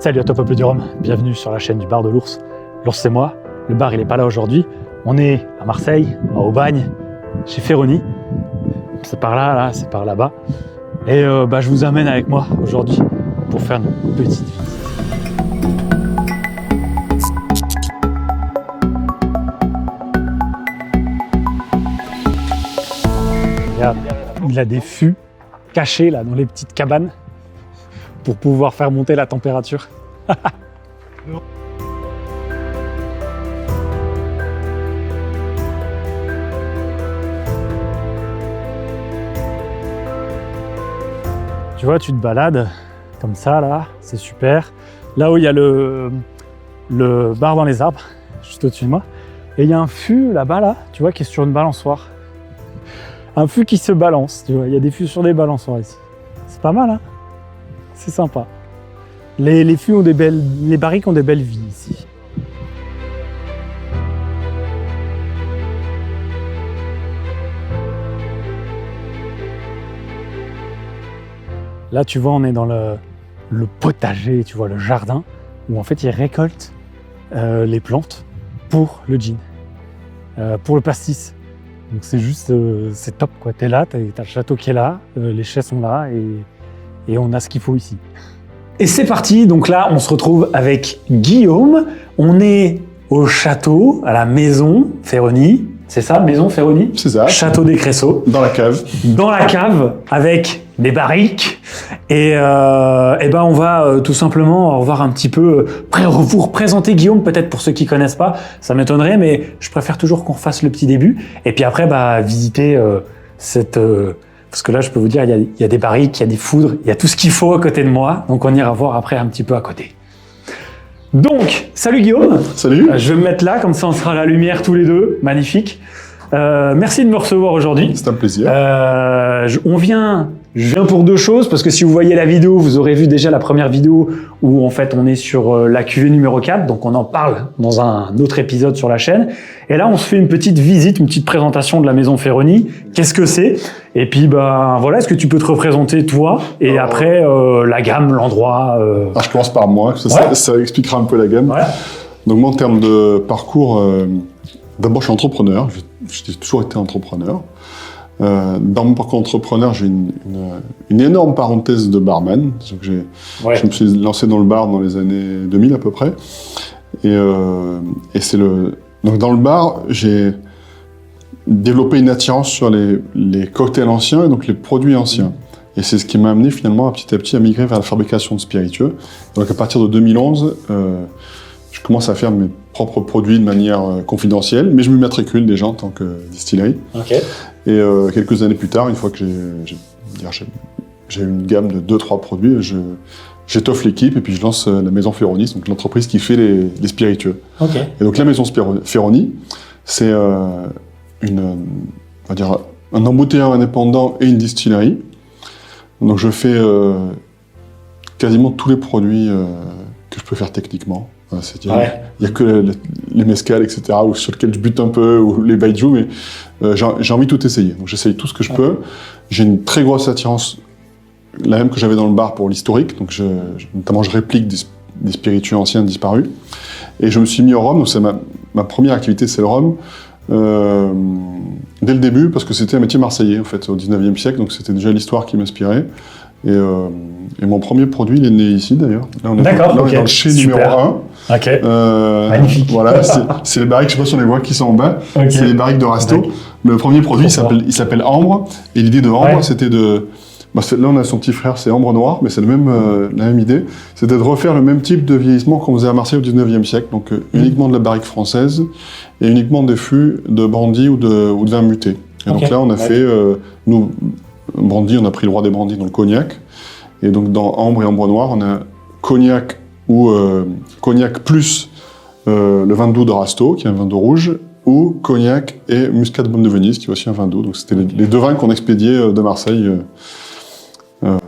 Salut à toi peuple du Rhum, bienvenue sur la chaîne du bar de l'ours. L'ours c'est moi, le bar il est pas là aujourd'hui. On est à Marseille, à Aubagne, chez Ferroni. C'est par là, c'est par là-bas. Et je vous amène avec moi aujourd'hui pour faire une petite visite. Regarde, il a des fûts cachés là dans les petites cabanes pour pouvoir faire monter la température. Tu vois, tu te balades comme ça là, c'est super. Là où il y a le bar dans les arbres, juste au-dessus de moi, et il y a un fût là-bas là, tu vois, qui est sur une balançoire. Un fût qui se balance, tu vois, il y a des fûts sur des balançoires ici. C'est pas mal, hein? C'est sympa. Les fûts ont des belles, les barriques ont des belles vies ici. Là, tu vois, on est dans le potager, tu vois, le jardin, où en fait, ils récoltent les plantes pour le gin, pour le pastis. Donc c'est juste, c'est top, quoi. T'es là, t'as le château qui est là, les chais sont là, et on a ce qu'il faut ici. Et c'est parti, donc là, on se retrouve avec Guillaume. On est au château, à la maison Ferroni. C'est ça, maison Ferroni? C'est ça. Château des Cressaux. Dans la cave. Dans la cave, avec des barriques. Et on va tout simplement voir un petit peu, vous représenter Guillaume, peut-être pour ceux qui connaissent pas. Ça m'étonnerait, mais je préfère toujours qu'on fasse le petit début. Et puis après, visiter cette... parce que là, je peux vous dire, il y a des barriques, il y a des foudres, il y a tout ce qu'il faut à côté de moi. Donc on ira voir après un petit peu à côté. Donc, salut Guillaume. Salut. Je vais me mettre là, comme ça on sera à la lumière tous les deux. Magnifique. Merci de me recevoir aujourd'hui. C'est un plaisir. Je viens pour deux choses, parce que si vous voyez la vidéo, vous aurez vu déjà la première vidéo où en fait on est sur la cuvée numéro 4, donc on en parle dans un autre épisode sur la chaîne. Et là on se fait une petite visite, une petite présentation de la maison Ferroni. Qu'est-ce que c'est? Et puis voilà, est-ce que tu peux te représenter toi? Et après la gamme, l'endroit... Alors, je commence par moi, ça expliquera un peu la gamme. Ouais. Donc moi en termes de parcours, d'abord je suis entrepreneur, j'ai toujours été entrepreneur. Dans mon parcours entrepreneur, j'ai une énorme parenthèse de barman. Donc je me suis lancé dans le bar dans les années 2000 à peu près. Donc dans le bar, j'ai développé une attirance sur les cocktails anciens et donc les produits anciens. Et c'est ce qui m'a amené finalement petit à petit à migrer vers la fabrication de spiritueux. Donc à partir de 2011, je commence à faire mes propres produits de manière confidentielle, mais je me matricule déjà en tant que distillerie. Okay. Et quelques années plus tard, une fois que j'ai une gamme de 2-3 produits, j'étoffe l'équipe et puis je lance la maison Ferroni, donc l'entreprise qui fait les spiritueux. Okay. Et donc la maison Ferroni, c'est un embouteilleur indépendant et une distillerie. Donc je fais quasiment tous les produits que je peux faire techniquement. Il n'y a que les mezcal, etc., sur lesquels je bute un peu, ou les baijiu, mais j'ai envie de tout essayer. Donc j'essaye tout ce que je peux. J'ai une très grosse attirance, la même que j'avais dans le bar pour l'historique. Donc notamment, je réplique des spiritueux anciens disparus. Et je me suis mis au rhum. Donc c'est ma première activité, c'est le rhum. Dès le début, parce que c'était un métier marseillais, en fait, au 19e siècle. Donc c'était déjà l'histoire qui m'inspirait. Et mon premier produit, il est né ici d'ailleurs. Là, on est dans le chez numéro 1. Okay. Magnifique. Voilà, c'est les barriques, je ne sais pas si on les voit qui sont en bas. Okay. C'est les barriques de Rasto. Okay. Le premier produit, il s'appelle Ambre. Et l'idée de Ambre, c'était de... là, on a son petit frère, c'est Ambre Noir, mais c'est la même idée. C'était de refaire le même type de vieillissement qu'on faisait à Marseille au 19e siècle. Donc uniquement de la barrique française et uniquement des fûts de brandy ou de vin muté. Et donc là, on a fait... nous, brandy, on a pris le roi des brandys dans le cognac. Et donc dans Ambre et Ambre Noir, on a cognac ou cognac plus le vin doux de Rasto, qui est un vin doux rouge, ou cognac et muscade bonne de Venise, qui est aussi un vin doux. Donc c'était les deux vins qu'on expédiait de Marseille.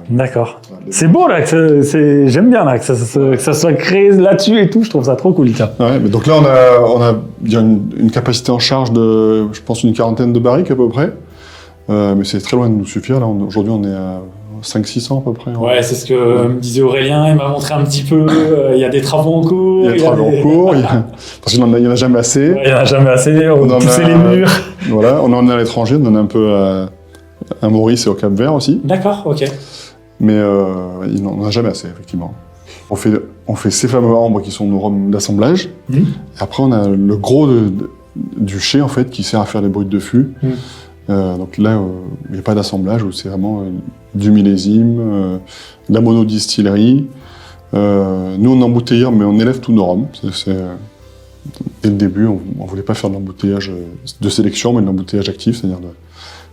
D'accord. C'est beau là, j'aime bien là, que ça soit créé là-dessus et tout, je trouve ça trop cool. Ouais, mais donc là on a une capacité en charge de, je pense, une quarantaine de barriques à peu près. Mais c'est très loin de nous suffire. Là, aujourd'hui, on est à 500-600 à peu près. Ouais, c'est ce que me disait Aurélien, il m'a montré un petit peu, il y a des travaux en cours. Il y a des travaux en cours, parce qu'il n'y en a jamais assez. Ouais, il n'y en a jamais assez, on poussait les murs. Voilà, on en a à l'étranger, on en a un peu à Maurice et au Cap-Vert aussi. D'accord, ok. Mais il n'en a jamais assez, effectivement. On fait ces fameux ambres qui sont nos rhums d'assemblage. Et après, on a le gros du chai, en fait, qui sert à faire les brutes de fût. Donc là, il n'y a pas d'assemblage, où c'est vraiment du millésime, de la monodistillerie. Nous, on embouteille, mais on élève tous nos rhums. Dès le début, on ne voulait pas faire de l'embouteillage de sélection, mais de l'embouteillage actif, c'est-à-dire de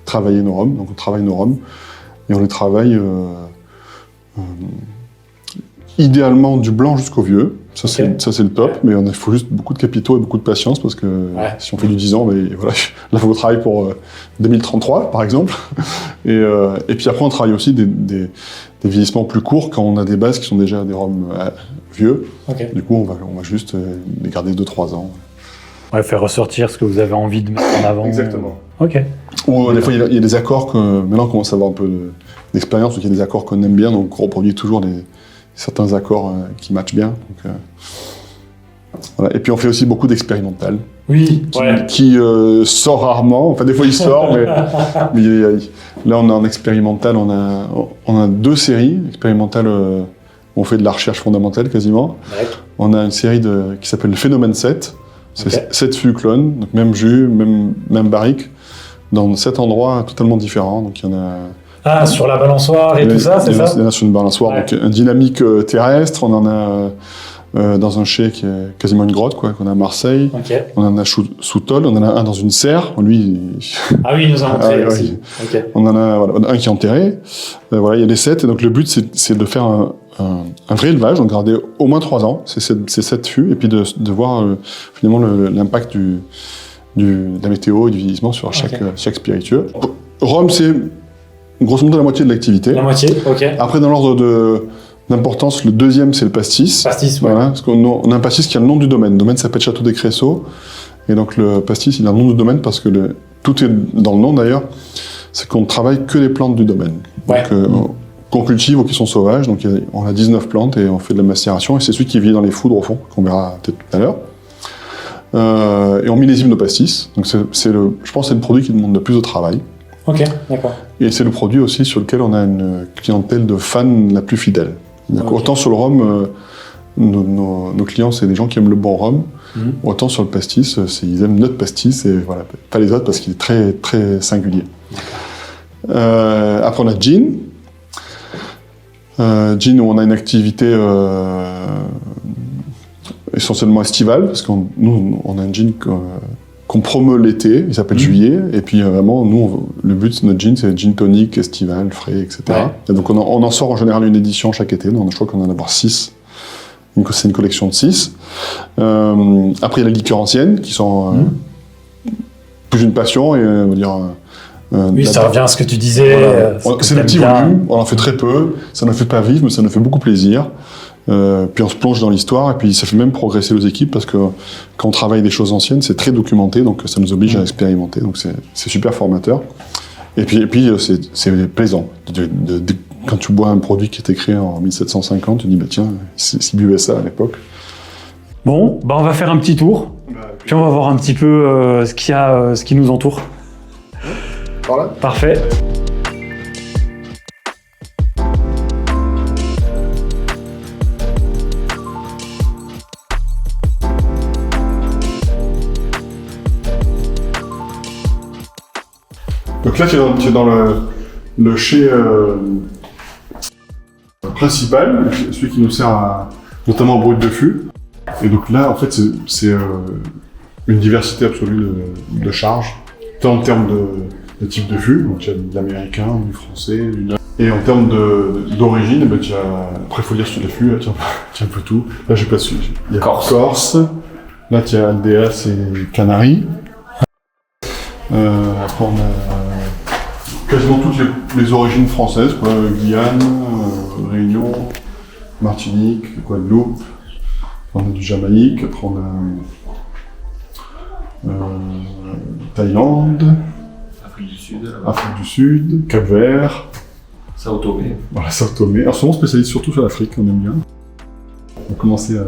travailler nos rhums. Donc on travaille nos rhums, et on les travaille idéalement du blanc jusqu'au vieux. Ça, c'est le top, mais il faut juste beaucoup de capitaux et beaucoup de patience, parce que si on fait du 10 ans, voilà, là, il faut travailler pour 2033, par exemple. Et puis après, on travaille aussi des vieillissements plus courts, quand on a des bases qui sont déjà des rhums vieux. Du coup, on va juste les garder 2-3 ans. Ouais, faire ressortir ce que vous avez envie de mettre en avant. Exactement. Ok. Ou des fois, il y a des accords que, maintenant, on commence à avoir un peu d'expérience, donc il y a des accords qu'on aime bien, donc on reproduit toujours certains accords qui matchent bien. Donc, voilà. Et puis on fait aussi beaucoup d'expérimental. Oui, qui sort rarement. Enfin, des fois il sort, mais là on est en expérimental. On a 2 séries expérimentales. On fait de la recherche fondamentale quasiment. On a une série qui s'appelle le Phénomène 7. C'est 7 fûts clones, donc même jus, même barrique, dans 7 endroits totalement différents. Donc il y en a. Ah, sur la balançoire et tout ça, c'est ça? Il y en a sur une balançoire, donc une dynamique terrestre. On en a dans un chai qui est quasiment une grotte, qu'on a à Marseille. On en a sous tôle, on en a un dans une serre. Lui, ah oui, il nous a montré aussi. On en a un qui est enterré. Voilà, il y a les 7. Et donc le but, c'est de faire un vrai élevage, donc garder au moins 3 ans, ces 7 fûts, et puis de voir finalement l'impact de la météo et du vieillissement sur chaque spiritueux. Rhum, c'est grosso modo la moitié de l'activité. La moitié, ok. Après, dans l'ordre d'importance, le deuxième, c'est le pastis. Pastis, ouais. Voilà, parce qu'on a un pastis qui a le nom du domaine. Le domaine s'appelle Château des Créceaux. Et donc le pastis, il a le nom du domaine parce que tout est dans le nom d'ailleurs. C'est qu'on ne travaille que les plantes du domaine. Donc, qu'on cultive ou qui sont sauvages. Donc on a 19 plantes et on fait de la macération. Et c'est celui qui vit dans les foudres au fond, qu'on verra peut-être tout à l'heure. Et on millésime nos pastis. Donc je pense que c'est le produit qui demande le plus de travail. Ok, d'accord. Et c'est le produit aussi sur lequel on a une clientèle de fans la plus fidèle. Autant sur le rhum, nos clients, c'est des gens qui aiment le bon rhum. Autant sur le pastis, ils aiment notre pastis et voilà, pas les autres parce qu'il est très, très singulier. Après, on a Gin. Gin, où on a une activité essentiellement estivale, parce nous, on a un gin qu'on promeut l'été, il s'appelle Juillet, et puis vraiment, nous, le but de notre gin, c'est gin tonic, estival, frais, etc. Et donc on en sort en général une édition chaque été, donc je crois qu'on en a d'avoir 6. C'est une collection de 6. Après, il y a les liqueurs anciennes, qui sont plus une passion, et on va dire... oui, ça revient à ce que tu disais. Voilà. C'est des petits volumes, on en fait très peu, ça ne fait pas vivre, mais ça nous fait beaucoup plaisir. Puis on se plonge dans l'histoire, et puis ça fait même progresser les équipes, parce que quand on travaille des choses anciennes, c'est très documenté, donc ça nous oblige à expérimenter, donc c'est super formateur. Et puis c'est plaisant. Quand tu bois un produit qui était créé en 1750, tu te dis, bah tiens, s'ils buvaient ça à l'époque. Bon, on va faire un petit tour, puis on va voir un petit peu ce qui nous entoure. Voilà. Parfait. Donc là, tu es dans le chai principal, celui qui nous sert notamment en brut de fût. Et donc là, en fait, c'est une diversité absolue de charges, tant en termes de type de fût, donc il y a de l'américain, du français, du neuf. Et en termes d'origine, après il faut lire sur les fûts, tu as un peu tout. Là, j'ai pas su. Il y a Corse, là tu as Aldeas et Canaries. Après on a quasiment toutes les origines françaises, quoi. Guyane, Réunion, Martinique, Guadeloupe. On a du Jamaïque, après on a Thaïlande, Afrique du Sud, Cap-Vert. Sao Tomé. Voilà, Sao Tomé. Alors souvent on spécialise surtout sur l'Afrique, on aime bien. On va commencer à...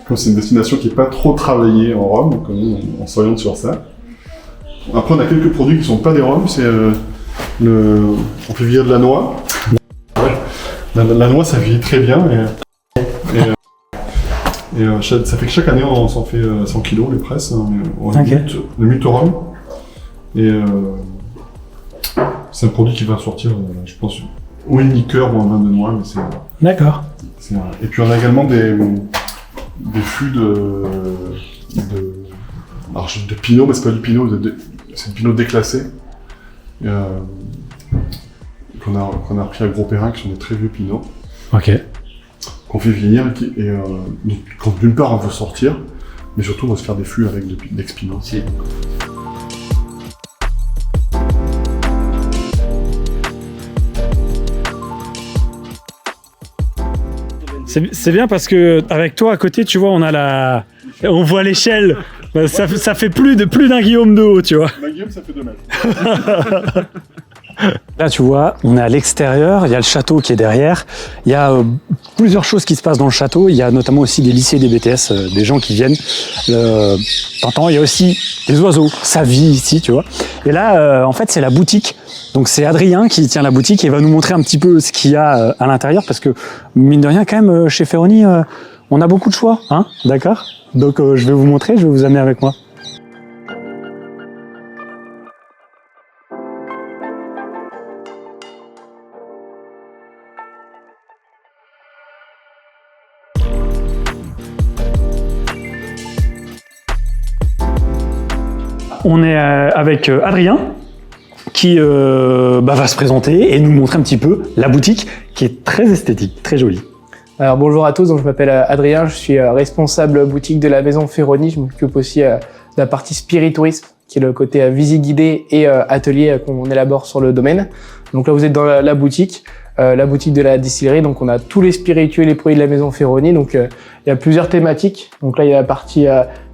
Comme c'est une destination qui n'est pas trop travaillée en rhum, donc on s'oriente sur ça. Après on a quelques produits qui ne sont pas des rhums, c'est on fait vieillir de la noix. Ouais. La noix ça vieillit très bien ça fait que chaque année on s'en fait 100 kilos les presses, on le mute au rhum. Et c'est un produit qui va sortir, je pense, ou une liqueur ou un vin de noix, mais c'est... D'accord. Et puis on a également des fûts de pinot, mais c'est pas du pinot, c'est du pinot déclassé. Qu'on a repris à Gros Perrin, qui sont des très vieux pinots. Ok. Qu'on fait vieillir donc d'une part on veut sortir, mais surtout on va se faire des fûts avec d'ex-pinot. Si. C'est bien parce que avec toi à côté, tu vois, on voit l'échelle. Ça fait plus d'un Guillaume de haut, tu vois. Ma Guillaume, ça fait 2 mètres. Là, tu vois, on est à l'extérieur, il y a le château qui est derrière. Il y a plusieurs choses qui se passent dans le château. Il y a notamment aussi des lycées, des BTS, des gens qui viennent. T'entends, il y a aussi des oiseaux. Ça vit ici, tu vois. Et là, en fait, c'est la boutique. Donc, c'est Adrien qui tient la boutique et va nous montrer un petit peu ce qu'il y a à l'intérieur. Parce que, mine de rien, quand même, chez Ferroni, on a beaucoup de choix. Hein, d'accord ? Donc, je vais vous montrer, je vais vous amener avec moi. On est avec Adrien qui va se présenter et nous montrer un petit peu la boutique qui est très esthétique, très jolie. Alors bonjour à tous, donc je m'appelle Adrien, je suis responsable boutique de la maison Ferroni. Je m'occupe aussi de la partie spiritourisme, qui est le côté visite guidée et atelier qu'on élabore sur le domaine. Donc là vous êtes dans la boutique de la distillerie. Donc on a tous les spiritueux et les produits de la maison Ferroni. Donc il y a plusieurs thématiques. Donc là il y a la partie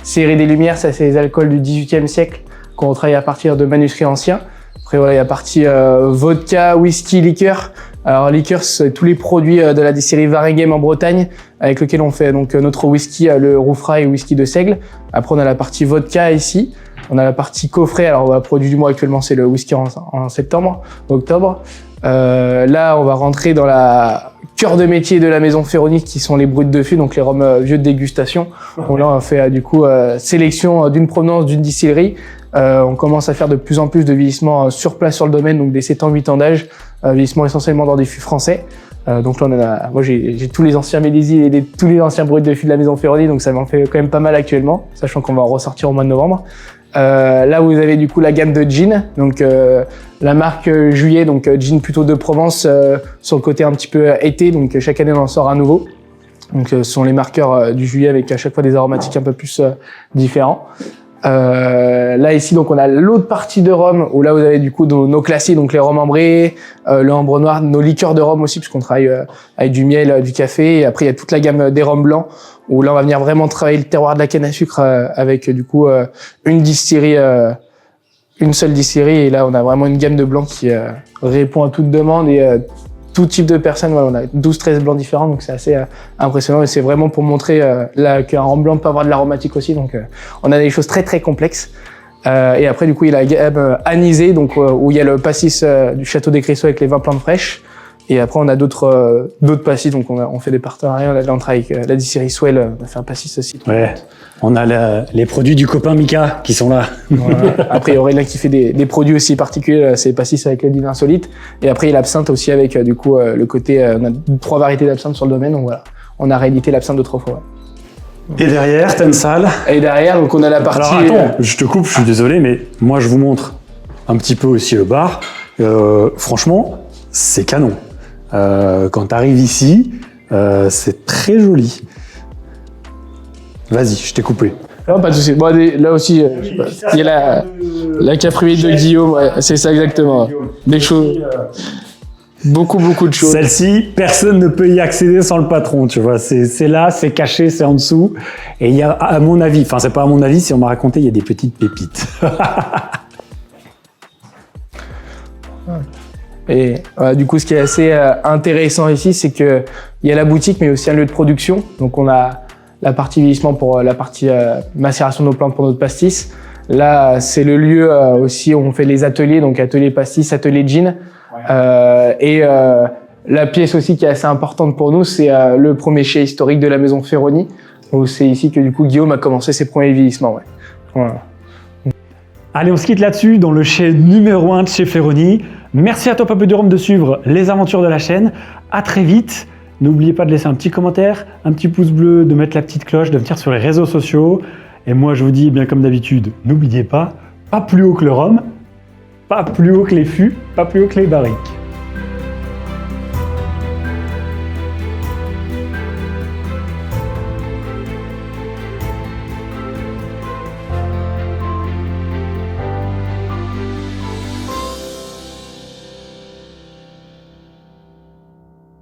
Serré des Lumières, ça c'est les alcools du XVIIIe siècle qu'on travaille à partir de manuscrits anciens. Après voilà, il y a la partie vodka, whisky, liqueur. Alors liqueur, c'est tous les produits de la distillerie Waregem en Bretagne, avec lequel on fait donc notre whisky, le Roufra et whisky de Seigle. Après on a la partie vodka ici. On a la partie coffret. Alors le produit du mois actuellement c'est le whisky en septembre, octobre. Là on va rentrer dans la cœur de métier de la maison Ferroni, qui sont les bruts de fût, donc les rhums vieux de dégustation. Donc là on fait du coup sélection d'une provenance d'une distillerie. On commence à faire de plus en plus de vieillissement sur place sur le domaine, donc des 7 ans, 8 ans d'âge, vieillissement essentiellement dans des fûts français. Donc là, moi j'ai tous les anciens Mélizy et tous les anciens bruts de fût de la maison Ferroni, donc ça m'en fait quand même pas mal actuellement, sachant qu'on va en ressortir au mois de novembre. Là, vous avez du coup la gamme de gin, donc la marque Juillet, donc gin plutôt de Provence, sur le côté un petit peu été, donc chaque année on en sort un nouveau. Donc ce sont les marqueurs du Juillet avec à chaque fois des aromatiques un peu plus différents. Là ici donc on a l'autre partie de rhum où là vous avez du coup nos classiques, donc les rhums ambrés, le ambre noir, nos liqueurs de rhum aussi, puisqu'on travaille avec du miel, du café. Et après il y a toute la gamme des rhums blancs où là on va venir vraiment travailler le terroir de la canne à sucre avec du coup une distillerie, une seule distillerie. Et là on a vraiment une gamme de blancs qui répond à toute demande et tout type de personnes. Voilà, on a 12-13 blancs différents, donc c'est assez impressionnant, et c'est vraiment pour montrer qu'un rhum blanc peut avoir de l'aromatique aussi. Donc on a des choses très très complexes. Et après du coup il y a la gamme anisée, donc où il y a le pastis du Château des Cristaux avec les 20 plantes fraîches. Et après on a d'autres pastis, donc on fait des partenariats. Là on travaille avec la distillerie Swell, on a fait un pastis aussi. Ouais. On a les produits du copain Mika qui sont là. Voilà. Après, il y aurait là qui fait des produits aussi particuliers, c'est pastis avec le divin insolite. Et après, il y a l'absinthe aussi avec du coup le côté, on a 3 variétés d'absinthe sur le domaine, donc voilà. On a réédité l'absinthe d'autrefois. Et derrière, t'as une salle. Et derrière, donc on a la partie... Alors attends, je te coupe, je suis désolé, mais moi je vous montre un petit peu aussi le bar. Franchement, c'est canon. Quand t'arrives ici, c'est très joli. Vas-y, je t'ai coupé. Non, pas de souci. Bon, là aussi, il y a la caféine de Guillaume, ouais, c'est ça exactement. Des choses, beaucoup de choses. Celle-ci, personne ne peut y accéder sans le patron, tu vois. C'est là, c'est caché, c'est en dessous. Et il y a, à mon avis, enfin c'est pas à mon avis, si on m'a raconté, il y a des petites pépites. Et du coup, ce qui est assez intéressant ici, c'est que il y a la boutique, mais aussi un lieu de production. Donc, on a la partie vieillissement pour la partie macération de nos plantes pour notre pastis. Là, c'est le lieu aussi où on fait les ateliers, donc atelier pastis, atelier gin. Ouais. La pièce aussi qui est assez importante pour nous, c'est le premier chai historique de la maison Ferroni. C'est ici que du coup Guillaume a commencé ses premiers vieillissements. Ouais. Voilà. Allez, on se quitte là-dessus dans le chai numéro 1 de chez Ferroni. Merci à toi Pape du Rhum de suivre les aventures de la chaîne. À très vite. N'oubliez pas de laisser un petit commentaire, un petit pouce bleu, de mettre la petite cloche, de venir sur les réseaux sociaux. Et moi je vous dis, bien comme d'habitude, n'oubliez pas plus haut que le rhum, pas plus haut que les fûts, pas plus haut que les barriques.